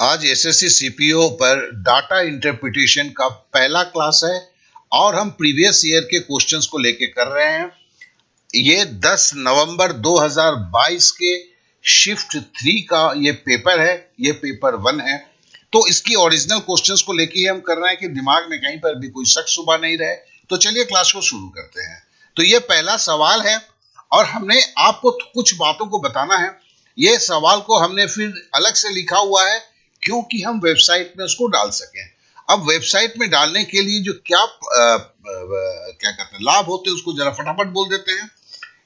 आज SSC CPO पर data interpretation का पहला क्लास है और हम प्रीवियस ईयर के क्वेश्चंस को लेके कर रहे हैं। ये 10 नवंबर 2022 के शिफ्ट 3 का ये पेपर है, ये पेपर 1 है। तो इसकी ओरिजिनल क्वेश्चंस को लेके हम कर रहे हैं कि दिमाग में कहीं पर भी कोई शक शुबा नहीं रहे। तो चलिए क्लास को शुरू करते हैं। तो ये पहला सवाल है और हमने आपको कुछ बातों को बताना है। ये सवाल को हमने फिर अलग से लिखा हुआ है क्योंकि हम वेबसाइट में उसको डाल सकें। अब वेबसाइट में डालने के लिए जो क्या कहते हैं लाभ होते हैं उसको जरा फटाफट बोल देते हैं।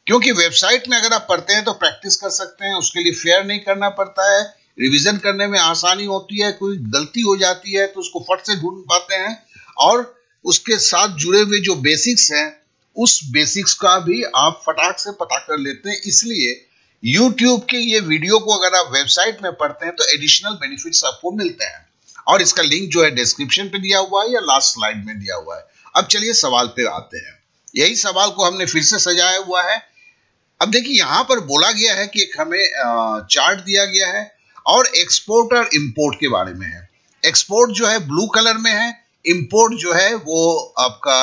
क्योंकि वेबसाइट में अगर आप पढ़ते हैं तो प्रैक्टिस कर सकते हैं, उसके लिए फेयर नहीं करना पड़ता है, रिवीजन करने में आसानी होती है, कोई गलती हो जाती है तो उसको फट से ढूंढ पाते हैं और उसके साथ जुड़े हुए जो बेसिक्स हैं उस बेसिक्स का भी आप फटाक से पता कर लेते हैं। इसलिए YouTube के ये वीडियो को अगर आप वेबसाइट में पढ़ते हैं तो एडिशनल बेनिफिट्स आपको मिलते हैं और इसका लिंक जो है डिस्क्रिप्शन पे दिया हुआ है या लास्ट स्लाइड में दिया हुआ है। अब चलिए सवाल पे आते हैं। यही सवाल को हमने फिर से सजाया हुआ है। अब देखिए यहां पर बोला गया है कि एक हमें चार्ट दिया गया है और एक्सपोर्ट और इंपोर्ट के बारे में है। एक्सपोर्ट जो है ब्लू कलर में है, इंपोर्ट जो है वो आपका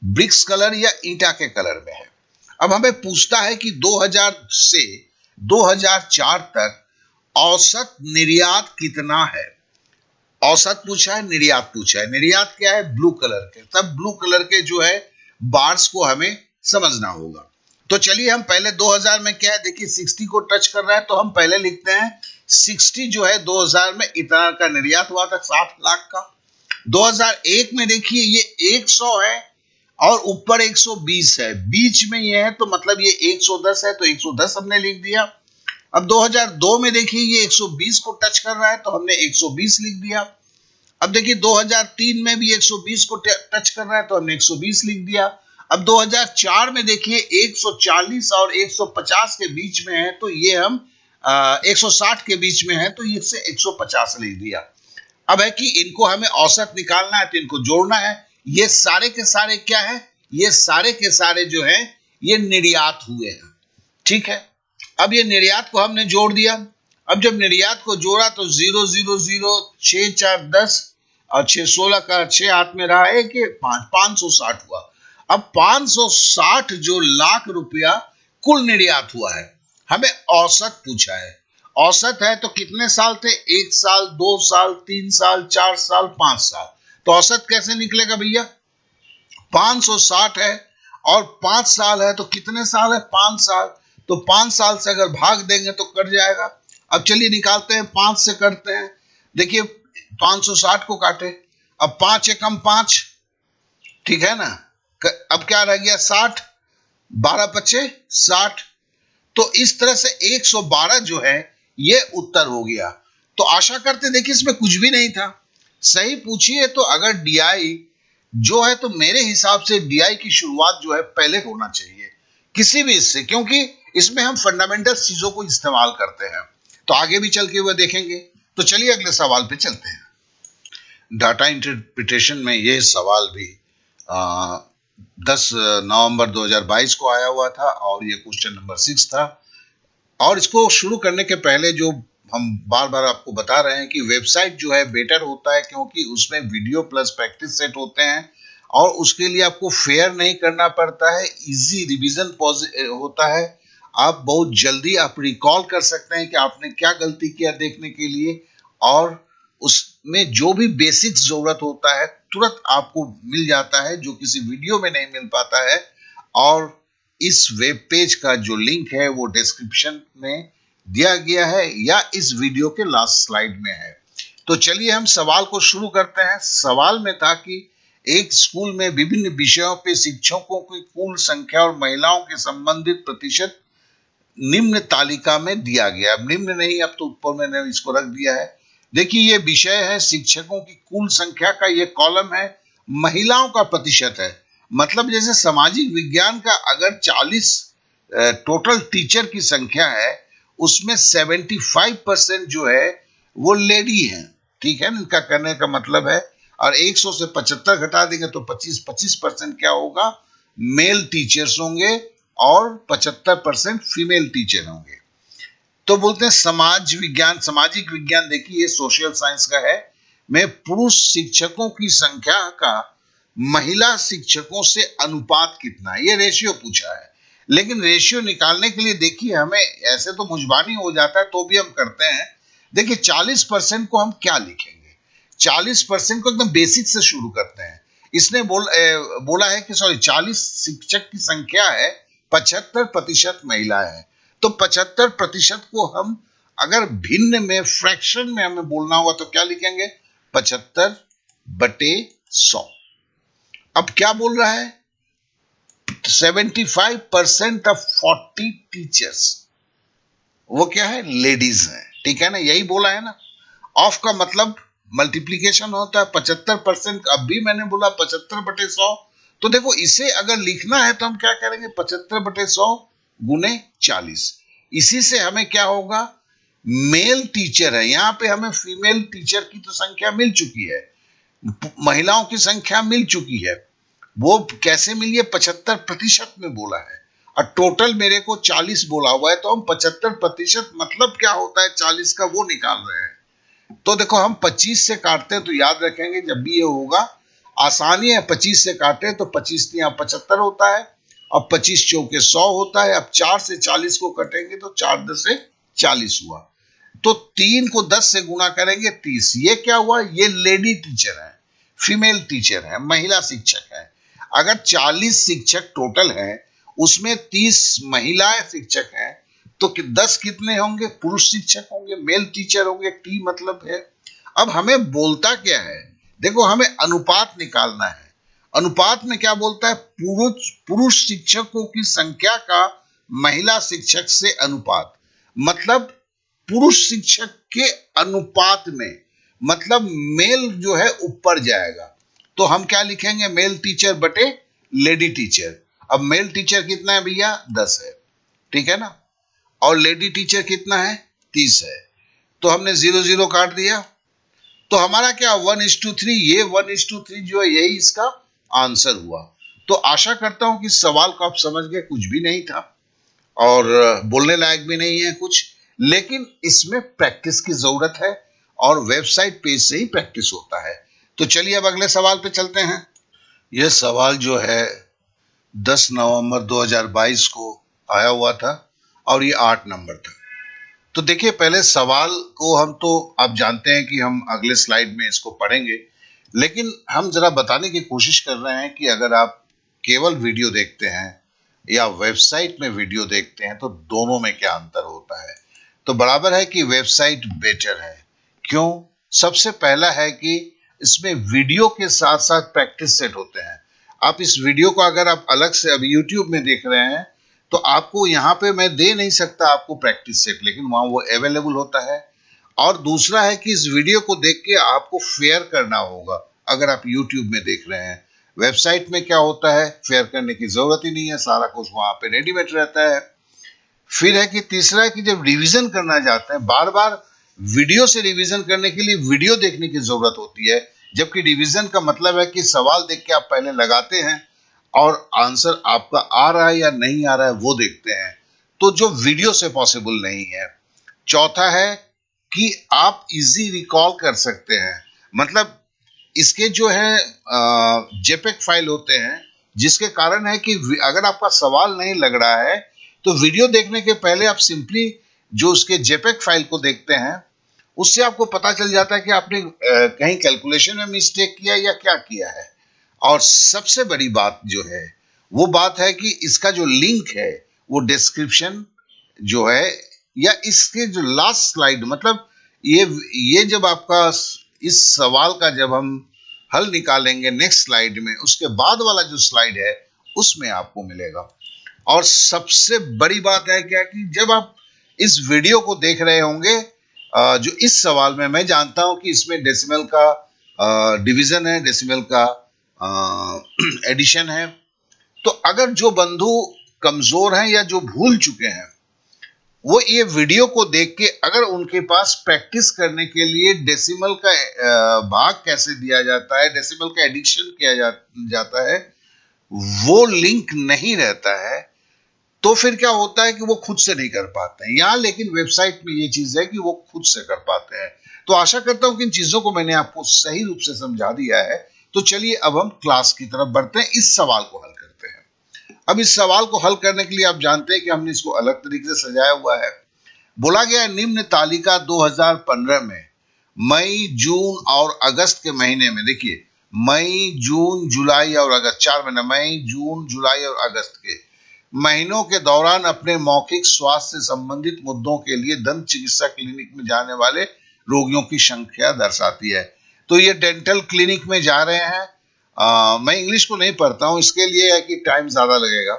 ब्रिक्स कलर या ईंटा के कलर में है। अब हमें पूछता है कि 2000 से 2004 तक औसत निर्यात कितना है। औसत पूछा है, निर्यात पूछा है। निर्यात क्या है? ब्लू कलर के। तब ब्लू कलर के जो है बार्स को हमें समझना होगा। तो चलिए हम पहले 2000 में क्या है, देखिए 60 को टच कर रहा है तो हम पहले लिखते हैं 60 जो है 2000 में इतना का निर्यात हुआ था, 60 लाख का। 2001 में देखिए ये 100 है और ऊपर 120 है, बीच में ये है तो मतलब ये 110 है तो 110 हमने लिख दिया। अब 2002 में देखिए ये 120 को टच कर रहा है तो हमने 120 लिख दिया। अब देखिए 2003 में भी 120 को टच कर रहा है तो हमने 120 लिख दिया। अब 2004 में देखिए 140 और 150 के बीच में है तो ये हम 160 के बीच में है तो ये से 150 लिख दिया। अब है कि इनको हमें औसत निकालना है तो इनको जोड़ना है। ये सारे के सारे क्या है, ये सारे के सारे जो है ये निर्यात हुए हैं, ठीक है। अब ये निर्यात को हमने जोड़ दिया। अब जब निर्यात को जोड़ा तो 0 0 0 6 4 10 और 6 16 का 6 हाथ में रहा है कि 560 हुआ। अब 560 जो लाख रुपया कुल निर्यात हुआ है, हमें औसत पूछा है। औसत है तो कितने साल थे? 1 साल, 2 साल, 3 साल, 4 साल, 5 साल। तो औसत कैसे निकलेगा भैया? 560 है और 5 साल है तो कितने साल है? 5 साल। तो 5 साल से अगर भाग देंगे तो कट जाएगा। अब चलिए निकालते हैं, 5 से करते हैं। देखिए 560 को काटे, अब 5 एकम 5, ठीक है ना। अब क्या रह गया? 60, 12 पच्चे 60। तो इस तरह से 112 जो है ये उत्तर हो गया। तो आशा करते, देखिए इसमें कुछ भी नहीं था, सही पूछिए तो अगर डीआई जो है तो मेरे हिसाब से डीआई की शुरुआत जो है पहले होना चाहिए किसी भी इससे, क्योंकि इसमें हम फंडामेंटल चीजों को इस्तेमाल करते हैं। तो आगे भी चल के हुए देखेंगे। तो चलिए अगले सवाल पे चलते हैं। डाटा इंटरप्रिटेशन में ये सवाल भी 10 नवंबर 2022 को आया हुआ था और ये क्वेश्चन नंबर 6 था। और इसको शुरू करने के पहले जो हम बार बार आपको बता रहे हैं कि वेबसाइट जो है बेटर होता है क्योंकि उसमें वीडियो प्लस प्रैक्टिस सेट होते हैं और उसके लिए आपको फेयर नहीं करना पड़ता है, इजी रिवीजन होता है। आप बहुत जल्दी आप रिकॉल कर सकते हैं कि आपने क्या गलती किया देखने के लिए, और उसमें जो भी बेसिक्स जरूरत होता है तुरंत आपको मिल जाता है जो किसी वीडियो में नहीं मिल पाता है। और इस वेब पेज का जो लिंक है वो डिस्क्रिप्शन में दिया गया है या इस वीडियो के लास्ट स्लाइड में है। तो चलिए हम सवाल को शुरू करते हैं। सवाल में था कि एक स्कूल में विभिन्न विषयों पे शिक्षकों की कुल संख्या और महिलाओं के संबंधित प्रतिशत निम्न तालिका में दिया गया। अब निम्न नहीं, अब तो ऊपर मैंने इसको रख दिया है। देखिए ये विषय है शिक्षकों की कुल संख्या का, ये कॉलम है। महिलाओं का प्रतिशत है, मतलब जैसे सामाजिक विज्ञान का अगर 40 टोटल टीचर की संख्या है उसमें 75% जो है वो लेडी है, ठीक है ना। इनका करने का मतलब है, और 100 से 75 घटा देंगे तो 25% क्या होगा? मेल टीचर्स होंगे और 75% फीमेल टीचर होंगे। तो बोलते हैं समाज विज्ञान, सामाजिक विज्ञान, देखिए ये सोशल साइंस का है, में पुरुष शिक्षकों की संख्या का महिला शिक्षकों से अनुपात कितना है, ये रेशियो पूछा है। लेकिन रेशियो निकालने के लिए देखिए हमें ऐसे तो मुझबानी हो जाता है, तो भी हम करते हैं। देखिए 40% को हम क्या लिखेंगे, 40% को एकदम बेसिक से शुरू करते हैं। इसने बोला है कि सॉरी 40 शिक्षक की संख्या है, 75% महिला है। तो 75% को हम अगर भिन्न में, फ्रैक्शन में हमें बोलना होगा तो क्या लिखेंगे, 75/100। अब क्या बोल रहा है, 75% ऑफ 40 टीचर्स, वो क्या है, लेडीज हैं, ठीक है ना, यही बोला है ना। ऑफ का मतलब मल्टीप्लीकेशन होता है, 75%, अब भी मैंने बोला 75/100। तो देखो इसे अगर लिखना है तो हम क्या करेंगे, 75/100 गुने 40। इसी से हमें क्या होगा, मेल टीचर है, यहां पे हमें फीमेल टीचर की तो संख्या मिल चुकी है, महिलाओं की संख्या मिल चुकी है। वो कैसे मिली है, 75% में बोला है, और टोटल मेरे को 40 बोला हुआ है, तो हम 75% मतलब क्या होता है 40 का, वो निकाल रहे हैं। तो देखो हम 25 से काटते हैं तो याद रखेंगे जब भी ये होगा, आसानी है, 25 से काटे तो 25 यहाँ 75 होता है, अब 25 चौके 100 होता है। अब 4 से 40 को कटेंगे तो 4 10 से 40 हुआ, तो 3 को 10 से गुणा करेंगे 30। ये क्या हुआ, ये लेडी टीचर है, फीमेल टीचर है, महिला शिक्षक है। अगर 40 शिक्षक टोटल है, उसमें 30 महिला शिक्षक हैं, तो 10 कितने होंगे, पुरुष शिक्षक होंगे, मेल टीचर होंगे, टी मतलब है। अब हमें बोलता क्या है, देखो हमें अनुपात निकालना है। अनुपात में क्या बोलता है, पुरुष शिक्षकों की संख्या का महिला शिक्षक से अनुपात, मतलब पुरुष शिक्षक के अनुपात में, मतलब मेल जो है ऊपर जाएगा। तो हम क्या लिखेंगे, मेल टीचर बटे लेडी टीचर। अब मेल टीचर कितना है भैया, 10 है, ठीक है ना, और लेडी टीचर कितना है, 30 है। तो हमने 0 0 काट दिया, तो हमारा क्या 1:3, ये 1:3 जो है यही इसका आंसर हुआ। तो आशा करता हूं कि सवाल को आप समझ गए, कुछ भी नहीं था और बोलने लायक भी नहीं है कुछ, लेकिन इसमें प्रैक्टिस की जरूरत है, और वेबसाइट पेज से ही प्रैक्टिस होता है। तो चलिए अब अगले सवाल पे चलते हैं। यह सवाल जो है 10 नवंबर 2022 को आया हुआ था, और ये 8 नंबर था। तो देखिए पहले सवाल को हम, तो आप जानते हैं कि हम अगले स्लाइड में इसको पढ़ेंगे, लेकिन हम जरा बताने की कोशिश कर रहे हैं कि अगर आप केवल वीडियो देखते हैं या वेबसाइट में वीडियो देखते हैं तो दोनों में क्या अंतर होता है। तो बराबर है कि वेबसाइट बेटर है। क्यों, सबसे पहला है कि इसमें वीडियो के साथ साथ प्रैक्टिस सेट होते हैं। आप इस वीडियो को अगर आप अलग से अभी यूट्यूब में देख रहे हैं तो आपको यहाँ पे मैं दे नहीं सकता आपको प्रैक्टिस सेट, लेकिन वहां वो अवेलेबल होता है। और दूसरा है कि इस वीडियो को देख के आपको फेयर करना होगा अगर आप यूट्यूब में देख रहे हैं। वेबसाइट में क्या होता है, फेयर करने की जरूरत ही नहीं है, सारा कुछ वहां पे रेडीमेड रहता है। फिर है कि तीसरा है कि जब रिवीजन करना चाहते हैं, बार बार वीडियो से रिवीजन करने के लिए वीडियो देखने की जरूरत होती है, जबकि रिवीजन का मतलब है कि सवाल देख के आप पहले लगाते हैं और आंसर आपका आ रहा है या नहीं आ रहा है वो देखते हैं, तो जो वीडियो से पॉसिबल नहीं है। चौथा है कि आप इजी रिकॉल कर सकते हैं, मतलब इसके जो है जेपेक फाइल होते हैं, जिसके कारण है कि अगर आपका सवाल नहीं लग रहा है तो वीडियो देखने के पहले आप सिंपली जो उसके जेपेक फाइल को देखते हैं, उससे आपको पता चल जाता है कि आपने कहीं कैलकुलेशन में मिस्टेक किया या क्या किया है। और सबसे बड़ी बात जो है वो बात है कि इसका जो लिंक है वो डिस्क्रिप्शन जो है, या इसके जो लास्ट स्लाइड, मतलब ये जब आपका इस सवाल का जब हम हल निकालेंगे नेक्स्ट स्लाइड में, उसके बाद वाला जो स्लाइड है उसमें आपको मिलेगा। और सबसे बड़ी बात है क्या कि जब आप इस वीडियो को देख रहे होंगे, जो इस सवाल में मैं जानता हूं कि इसमें डेसिमल का डिवीजन है, डेसिमल का एडिशन है, तो अगर जो बंधु कमजोर हैं या जो भूल चुके हैं, वो ये वीडियो को देख के अगर उनके पास प्रैक्टिस करने के लिए डेसिमल का भाग कैसे दिया जाता है, डेसिमल का एडिशन किया जाता है, वो लिंक नहीं रहता है, तो फिर क्या होता है कि वो खुद से नहीं कर पाते हैं। यहाँ लेकिन वेबसाइट में ये चीज है कि वो खुद से कर पाते हैं। तो आशा करता हूं कि इन चीजों को मैंने आपको सही रूप से समझा दिया है। तो चलिए अब हम क्लास की तरफ बढ़ते हैं, इस सवाल को हल करते हैं। अब इस सवाल को हल करने के लिए आप जानते हैं कि हमने इसको अलग तरीके से सजाया हुआ है। बोला गया है निम्न तालिका 2015 में मई, जून और अगस्त के महीने में, देखिए मई, जून, जुलाई और अगस्त, 4 महीने, मई, जून, जुलाई और अगस्त के महीनों के दौरान अपने मौखिक स्वास्थ्य से संबंधित मुद्दों के लिए दंत चिकित्सा क्लिनिक में जाने वाले रोगियों की संख्या दर्शाती है। तो ये डेंटल क्लिनिक में जा रहे हैं। मैं इंग्लिश को नहीं पढ़ता हूँ, इसके लिए है कि टाइम ज्यादा लगेगा।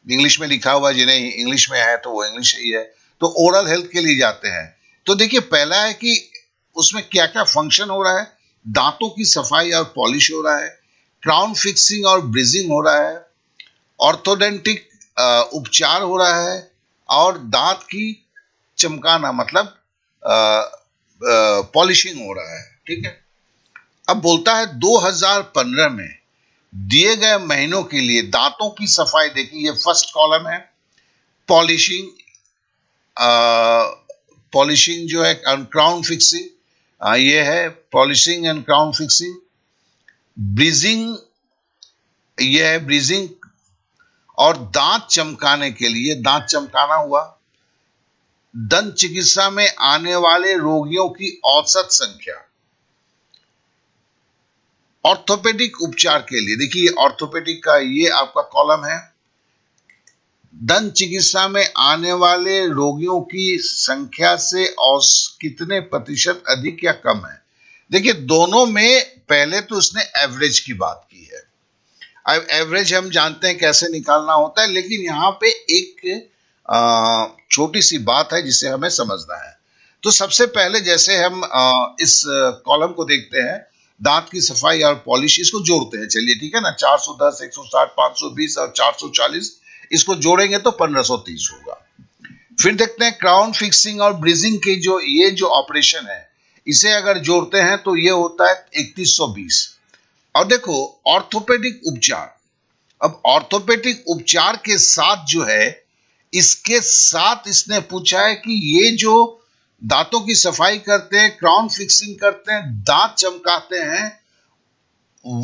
इंग्लिश में लिखा हुआ जिन्हें इंग्लिश में है तो वो इंग्लिश ही है। तो ओरल हेल्थ के लिए जाते हैं। तो देखिए पहला है कि उसमें क्या क्या फंक्शन हो रहा है। दांतों की सफाई और पॉलिश हो रहा है, क्राउन फिक्सिंग और ब्रिजिंग हो रहा है, ऑर्थोडेंटिक उपचार हो रहा है, और दांत की चमकाना मतलब पॉलिशिंग हो रहा है। ठीक है। अब बोलता है 2015 में दिए गए महीनों के लिए दांतों की सफाई, देखिए ये फर्स्ट कॉलम है। पॉलिशिंग, पॉलिशिंग जो है, क्राउन फिक्सिंग ये है, polishing and crown fixing. Bridging ये है, ब्रीजिंग। और दांत चमकाने के लिए, दांत चमकाना हुआ। दंत चिकित्सा में आने वाले रोगियों की औसत संख्या। ऑर्थोपेडिक उपचार के लिए, देखिए ऑर्थोपेडिक का ये आपका कॉलम है। दंत चिकित्सा में आने वाले रोगियों की संख्या से कितने प्रतिशत अधिक या कम है। देखिए दोनों में पहले तो उसने एवरेज की बात की है। अब एवरेज हम जानते हैं कैसे निकालना होता है, लेकिन यहाँ पे एक छोटी सी बात है जिसे हमें समझना है। तो सबसे पहले जैसे हम इस कॉलम को देखते हैं, दांत की सफाई और पॉलिश, इसको जोड़ते हैं। चलिए ठीक है ना, 410, 160, 520 और 440, इसको जोड़ेंगे तो 1530 होगा। फिर देखते हैं क्राउन फिक्सिंग और ब्रिजिंग की जो ये जो ऑपरेशन है, इसे अगर जोड़ते हैं तो ये होता है 3120। और देखो ऑर्थोपेडिक उपचार, अब ऑर्थोपेडिक उपचार के साथ जो है, इसके साथ इसने पूछा है कि ये जो दांतों की सफाई करते हैं, क्राउन फिक्सिंग करते हैं, दांत चमकाते हैं,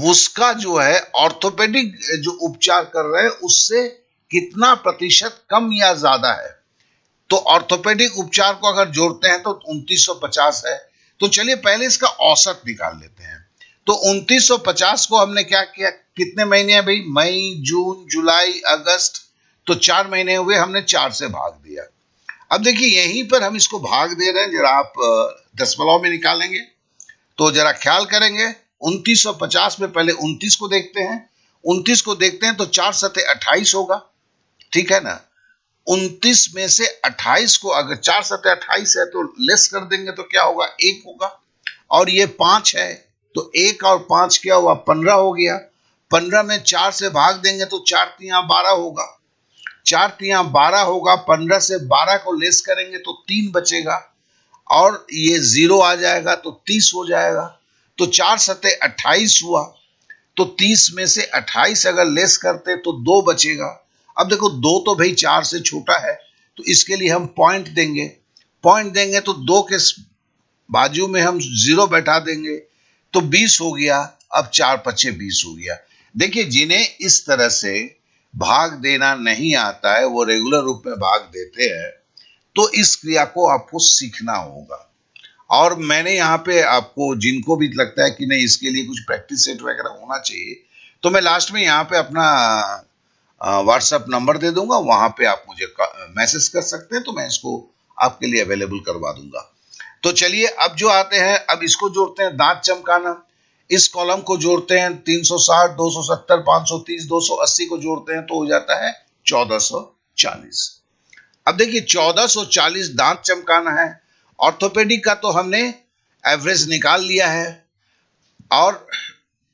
उसका जो है ऑर्थोपेडिक जो उपचार कर रहे हैं उससे कितना प्रतिशत कम या ज्यादा है। तो ऑर्थोपेडिक उपचार को अगर जोड़ते हैं तो 2950 है। तो चलिए पहले इसका औसत निकाल लेते हैं। तो 2950 को हमने क्या किया, कितने महीने हैं भाई, मई, जून, जुलाई, अगस्त, तो 4 महीने हुए, हमने 4 से भाग दिया। अब देखिए यहीं पर हम इसको भाग दे रहे हैं, जरा आप दशमलव में निकालेंगे तो जरा ख्याल करेंगे। 2950 में पहले 29 को देखते हैं, 29 को देखते हैं तो 4 सते 28 होगा। ठीक है ना। 29 में से 28 को अगर 4 सते 28 है तो लेस कर देंगे तो क्या होगा, 1 होगा। और ये 5 है तो 1 और 5 क्या हुआ, 15 हो गया। 15 में 4 से भाग देंगे तो 4 तिया 12 होगा। 4 तिया 12 होगा। 15 से 12 को लेस करेंगे तो 3 बचेगा, और ये 0 आ जाएगा तो 30 हो जाएगा। तो 4 सते 28 हुआ। तो 30 में से 28 अगर लेस करते तो 2 बचेगा। अब देखो 2 तो भाई 4 से छोटा है, तो इसके लिए हम पॉइंट देंगे। पॉइंट देंगे तो 2 के बाजू में हम 0 बैठा देंगे तो 20 हो गया। अब 4 पच्चे 20 हो गया। देखिए जिन्हें इस तरह से भाग देना नहीं आता है वो रेगुलर रूप में भाग देते हैं, तो इस क्रिया को आपको सीखना होगा। और मैंने यहाँ पे आपको, जिनको भी लगता है कि नहीं इसके लिए कुछ प्रैक्टिस सेट वगैरह होना चाहिए, तो मैं लास्ट में यहाँ पे अपना व्हाट्सएप नंबर दे दूंगा, वहां पे आप मुझे मैसेज कर सकते हैं, तो मैं इसको आपके लिए अवेलेबल करवा दूंगा। तो चलिए अब जो आते हैं, अब इसको जोड़ते हैं, दांत चमकाना। इस कॉलम को जोड़ते हैं, 360, 270, 530, 280 को जोड़ते हैं तो हो जाता है 1440। अब देखिए 1440 दांत चमकाना है। ऑर्थोपेडिक का तो हमने एवरेज निकाल लिया है, और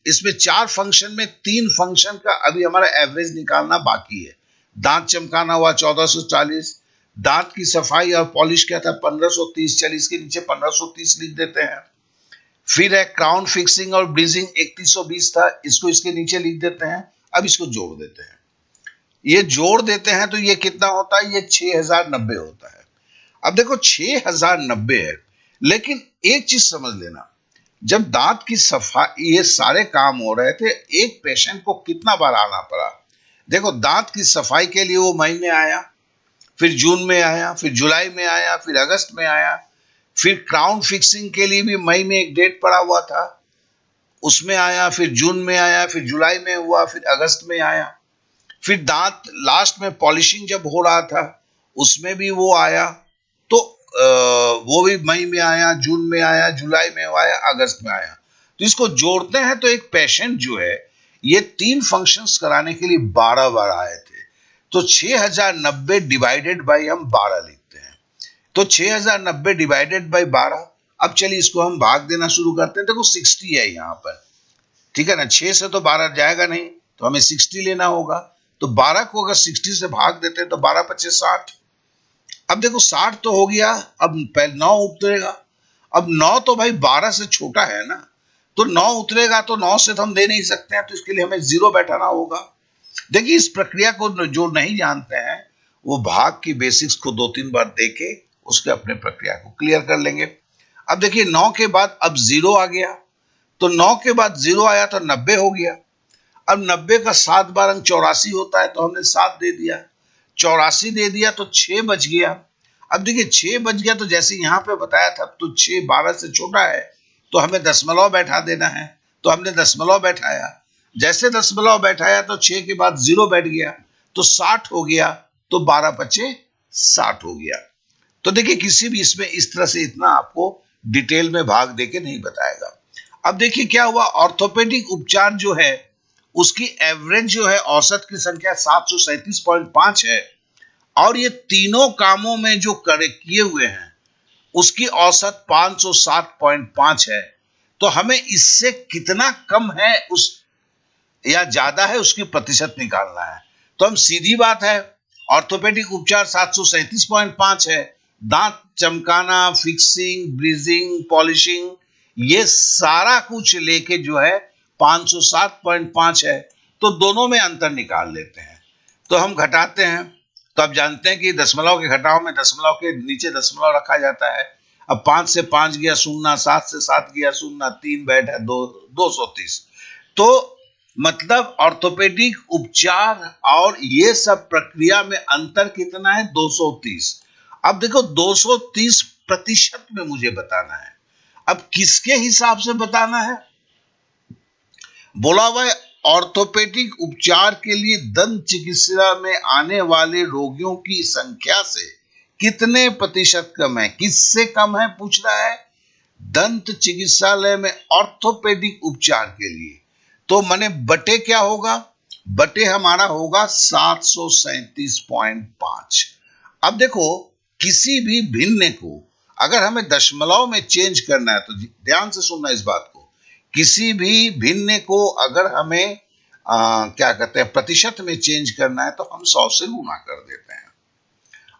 इसमें 4 फंक्शन में 3 फंक्शन का अभी हमारा एवरेज निकालना बाकी है। दांत चमकाना हुआ 1440, दांत की सफाई और पॉलिश क्या था 1530, चलिए इसके नीचे 1530 लिख देते हैं। फिर है क्राउन फिक्सिंग और ब्रीजिंग 3120 था, इसको इसके नीचे लिख देते हैं। अब इसको जोड़ देते हैं। ये जोड़ देते हैं तो ये कितना होता है, ये 6090 होता है। अब देखो 6090 है, लेकिन एक चीज समझ लेना, जब दांत की सफाई ये सारे काम हो रहे थे, एक पेशेंट को कितना बार आना पड़ा। देखो दांत की सफाई के लिए वो मई में आया, फिर जून में आया, फिर जुलाई में आया, फिर अगस्त में आया, फिर क्राउन फिक्सिंग के लिए भी मई में एक डेट पड़ा हुआ था, उसमें आया, फिर जून में आया, फिर जुलाई में हुआ, फिर अगस्त में आया, फिर दांत लास्ट में पॉलिशिंग जब हो रहा था उसमें भी वो आया। तो वो भी मई में आया, जून में आया, जुलाई में आया, अगस्त में आया। तो इसको जोड़ते हैं तो एक पेशेंट जो है ये 3 फंक्शंस कराने के लिए 12 बार आए थे। तो 6090 डिवाइडेड बाई हम 12 लिखते हैं। तो 6090 डिवाइडेड बाई 12। अब चलिए इसको हम भाग देना शुरू करते हैं। देखो 60 है यहाँ पर, ठीक है ना, 6 से तो 12 जाएगा नहीं, तो हमें 60 लेना होगा। तो 12 को अगर 60 से भाग देते हैं तो 12 पचे 60। अब देखो 60 तो हो गया, अब पहले 9 उतरेगा। अब 9 तो भाई 12 से छोटा है ना, तो 9 उतरेगा, तो 9 से तो हम दे नहीं सकते हैं, तो इसके लिए हमें 0 बैठाना होगा। देखिए इस प्रक्रिया को जो नहीं जानते हैं वो भाग की बेसिक्स को 2-3 बार देके उसके अपने प्रक्रिया को क्लियर कर लेंगे। अब देखिए 9 के बाद अब 0 आ गया, तो 9 के बाद 0 आया तो 90 हो गया। अब 90 का 7 बार अंक 84 होता है, तो हमने 7 दे दिया, 84 दे दिया, तो 6 बच गया। अब देखिए 6 बच गया, तो जैसे यहाँ पे बताया था, तो 6 12 से छोटा है, तो हमें दशमलव बैठा देना है। तो हमने दशमलव बैठाया, जैसे दशमलव बैठाया तो 6 के बाद 0 बैठ गया, तो 60 हो गया। तो 12 पचे 60 हो गया। तो देखिए किसी भी इसमें इस तरह से इतना आपको डिटेल में भाग देके नहीं बताएगा। अब देखिए क्या हुआ, ऑर्थोपेडिक उपचार जो है उसकी एवरेज जो है औसत की संख्या 737.5 है, और ये तीनों कामों में जो किए हुए हैं उसकी औसत 507.5 है। तो हमें इससे कितना कम है उस या ज्यादा है उसकी प्रतिशत निकालना है। तो हम सीधी बात है, ऑर्थोपेडिक उपचार 737.5 है, दांत चमकाना, फिक्सिंग, ब्रीजिंग, पॉलिशिंग, ये सारा कुछ लेके जो है 507.5 है। तो दोनों में अंतर निकाल लेते हैं, तो हम घटाते हैं। तो आप जानते हैं कि दशमलव के घटाव में दशमलव के नीचे दशमलव रखा जाता है। अब 5 से 5 गया 0, 7 से 7 गया 0, 3 बैठा 230। तो मतलब ऑर्थोपेडिक उपचार और ये सब प्रक्रिया में अंतर कितना है, 230। अब देखो 230% में मुझे बताना है। अब किसके हिसाब से बताना है, बोला हुआ है ऑर्थोपेडिक उपचार के लिए दंत चिकित्सा में आने वाले रोगियों की संख्या से कितने प्रतिशत कम है। किससे कम है पूछ रहा है, दंत चिकित्सालय में ऑर्थोपेडिक उपचार के लिए। तो माने बटे क्या होगा, बटे हमारा होगा 737.5। अब देखो किसी भी भिन्न को अगर हमें दशमलव में चेंज करना है, तो ध्यान से सुनना इस बात को, किसी भी भिन्न को अगर हमें क्या कहते हैं प्रतिशत में चेंज करना है, तो हम 100 से गुना कर देते हैं।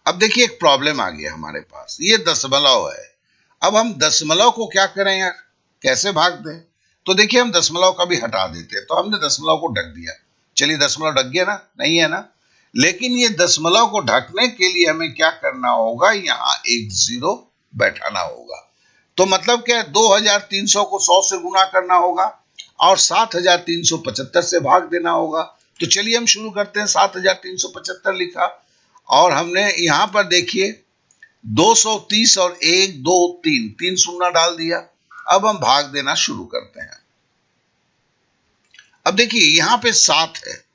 अब देखिए एक प्रॉब्लम आ गया हमारे पास, ये दशमलव है। अब हम दशमलव को क्या करें यार, कैसे भाग दें। तो देखिए हम दशमलव का भी हटा देते हैं, तो हमने दशमलव को ढक दिया। चलिए दशमलव ढक गया ना, नहीं है ना, लेकिन ये दशमलव को ढकने के लिए हमें क्या करना होगा, यहाँ एक 0 बैठाना होगा। तो मतलब क्या है, 2300 को 100 से गुना करना होगा और 7375 से भाग देना होगा। तो चलिए हम शुरू करते हैं। 7375 लिखा, और हमने यहां पर देखिए 230 और 1 2 3 3 शून्य डाल दिया। अब हम भाग देना शुरू करते हैं। अब देखिए यहां पे 7 है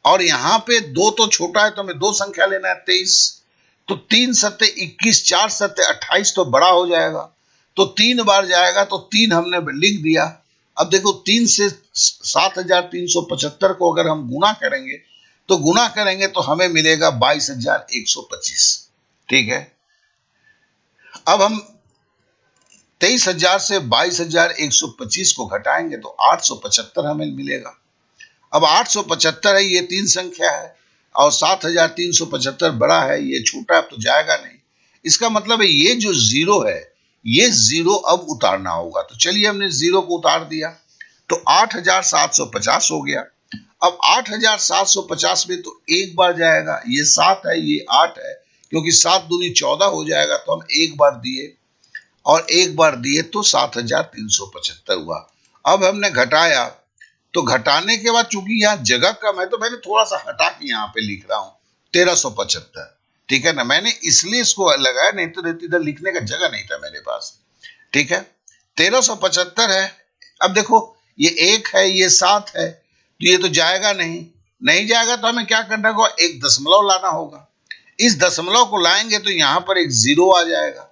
और यहां पे 2 तो छोटा है, तो हमें 2 संख्या लेना है, 23। तो 3 सत्ते 21, 4 सत्ते 28, तो बड़ा हो जाएगा, तो 3 बार जाएगा, तो 3 हमने लिख दिया। अब देखो 3 से 7375 को अगर हम गुना करेंगे, तो गुना करेंगे तो हमें मिलेगा 22,125। ठीक है, अब हम 23,000 से 22,125 को घटाएंगे तो 875 हमें मिलेगा। अब 875 है, ये 3 संख्या है, और 7,375 बड़ा है, ये छोटा है, तो जाएगा नहीं। इसका मतलब है ये जो 0 है, ये 0 अब उतारना होगा। तो चलिए हमने 0 को उतार दिया, तो 8,750 हो गया। अब 8750 में तो एक बार जाएगा, ये 7 है ये 8 है, क्योंकि 7 दूनी 14 हो जाएगा, तो हम एक बार दिए और एक बार दिए तो 7375 हुआ। अब हमने घटाया, तो घटाने के बाद चूंकि यहाँ जगह कम है तो मैंने थोड़ा सा हटा के यहाँ पे लिख रहा हूं 1375। ठीक है ना, मैंने इसलिए इसको लगाया, नहीं तो इधर लिखने का जगह नहीं था मेरे पास। ठीक है, 1375 है। अब देखो ये 1 है ये 7 है, तो ये तो जाएगा नहीं, नहीं जाएगा तो हमें क्या करना होगा, एक दशमलव लाना होगा। इस दशमलव को लाएंगे तो यहां पर एक जीरो आ जाएगा।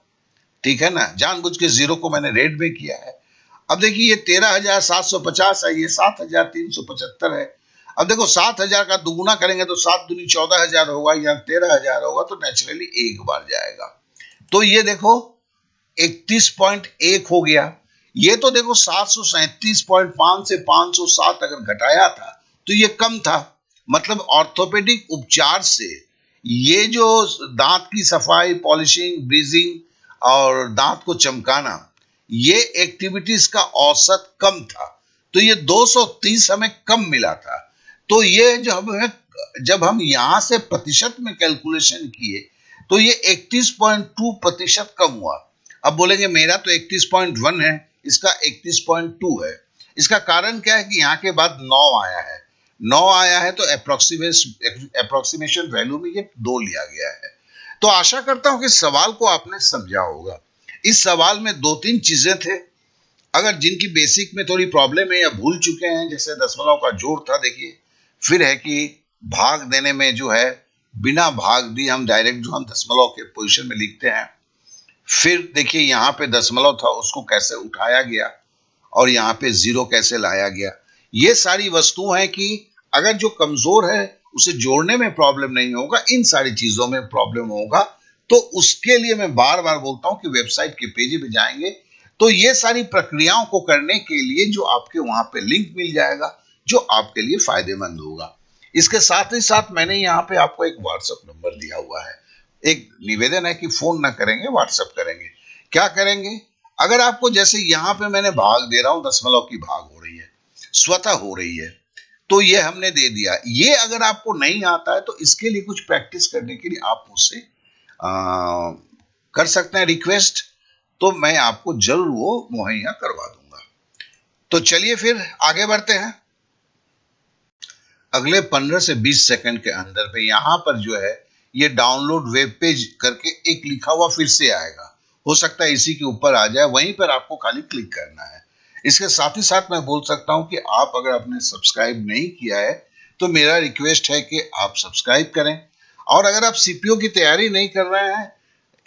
ठीक है ना, जानबूझ के जीरो को मैंने रेड में किया है। अब देखिए ये 13,750 है, ये 7,375 है। अब देखो 7,000 का दुगुना करेंगे तो 7 दूनी 14,000 होगा, या 13,000 होगा, तो नेचुरली एक बार जाएगा। तो ये देखो 31.1 हो गया। ये तो देखो 737.5 से 507 अगर घटाया था तो ये कम था। मतलब ऑर्थोपेडिक उपचार से ये जो दांत की सफाई, पॉलिशिंग, ब्रीजिंग और दांत को चमकाना, ये एक्टिविटीज का औसत कम था, तो ये 230 हमें कम मिला था। तो ये जब हम यहां से प्रतिशत में कैलकुलेशन किए तो ये 31.2% कम हुआ। अब बोलेंगे मेरा तो 31.1 है, इसका 31.2 है। इसका कारण क्या है कि यहाँ के बाद 9 आया है, 9 आया है तो अप्रोक्सीमेशन वैल्यू में ये 2 लिया गया है। तो आशा करता हूं कि सवाल को आपने समझा होगा। इस सवाल में 2-3 चीजें थे, अगर जिनकी बेसिक में थोड़ी प्रॉब्लम है या भूल चुके हैं, जैसे दशमलव का जोड़ था, देखिए। फिर है कि भाग देने में जो है बिना भाग दिए हम डायरेक्ट जो हम दशमलव के पोजीशन में लिखते हैं। फिर देखिए यहाँ पे दशमलव था उसको कैसे उठाया गया और यहाँ पे जीरो कैसे लाया गया। ये सारी वस्तु है कि अगर जो कमजोर है उसे जोड़ने में प्रॉब्लम नहीं होगा, इन सारी चीजों में प्रॉब्लम होगा, तो उसके लिए मैं बार बार बोलता हूं कि वेबसाइट के पेज पे जाएंगे तो ये सारी प्रक्रियाओं को करने के लिए जो आपके वहां पे लिंक मिल जाएगा, जो आपके लिए फायदेमंद होगा। इसके साथ ही साथ मैंने यहाँ पे आपको एक व्हाट्सएप नंबर दिया हुआ है। एक निवेदन है कि फोन ना करेंगे, व्हाट्सएप करेंगे। क्या करेंगे, अगर आपको जैसे यहाँ पे मैंने भाग दे रहा हूं, दशमलव की भाग हो रही है, स्वतः हो रही है, तो ये हमने दे दिया। ये अगर आपको नहीं आता है तो इसके लिए कुछ प्रैक्टिस करने के लिए आप मुझसे कर सकते हैं रिक्वेस्ट, तो मैं आपको जरूर वो मुहैया करवा दूंगा। तो चलिए फिर आगे बढ़ते हैं। अगले 15 से 20 सेकंड के अंदर पे यहां पर जो है ये डाउनलोड वेब पेज करके एक लिखा हुआ फिर से आएगा, हो सकता है इसी के ऊपर आ जाए, वहीं पर आपको खाली क्लिक करना है। इसके साथ ही साथ मैं बोल सकता हूं कि आप अगर आपने सब्सक्राइब नहीं किया है तो मेरा रिक्वेस्ट है कि आप सब्सक्राइब करें। और अगर आप सीपीओ की तैयारी नहीं कर रहे हैं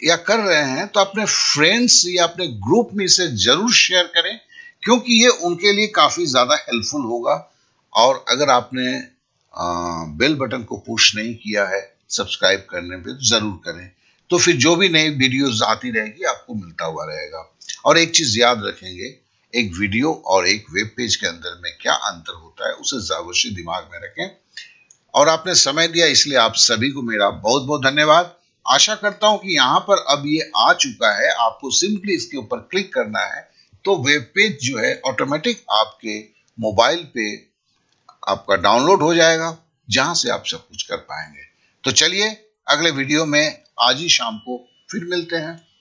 या कर रहे हैं तो अपने फ्रेंड्स या अपने ग्रुप में इसे जरूर शेयर करें, क्योंकि ये उनके लिए काफी ज्यादा हेल्पफुल होगा। और अगर आपने बेल बटन को पुश नहीं किया है सब्सक्राइब करने पे तो जरूर करें, तो फिर जो भी नई वीडियोस आती रहेगी आपको मिलता हुआ रहेगा। और एक चीज याद रखेंगे, एक वीडियो और एक वेब पेज के अंदर में क्या अंतर होता है उसे अवश्य दिमाग में रखें। और आपने समय दिया इसलिए आप सभी को मेरा बहुत बहुत धन्यवाद। आशा करता हूं कि यहां पर अब ये आ चुका है, आपको सिंपली इसके ऊपर क्लिक करना है तो वेब पेज जो है ऑटोमेटिक आपके मोबाइल पे आपका डाउनलोड हो जाएगा, जहां से आप सब कुछ कर पाएंगे। तो चलिए अगले वीडियो में आज ही शाम को फिर मिलते हैं।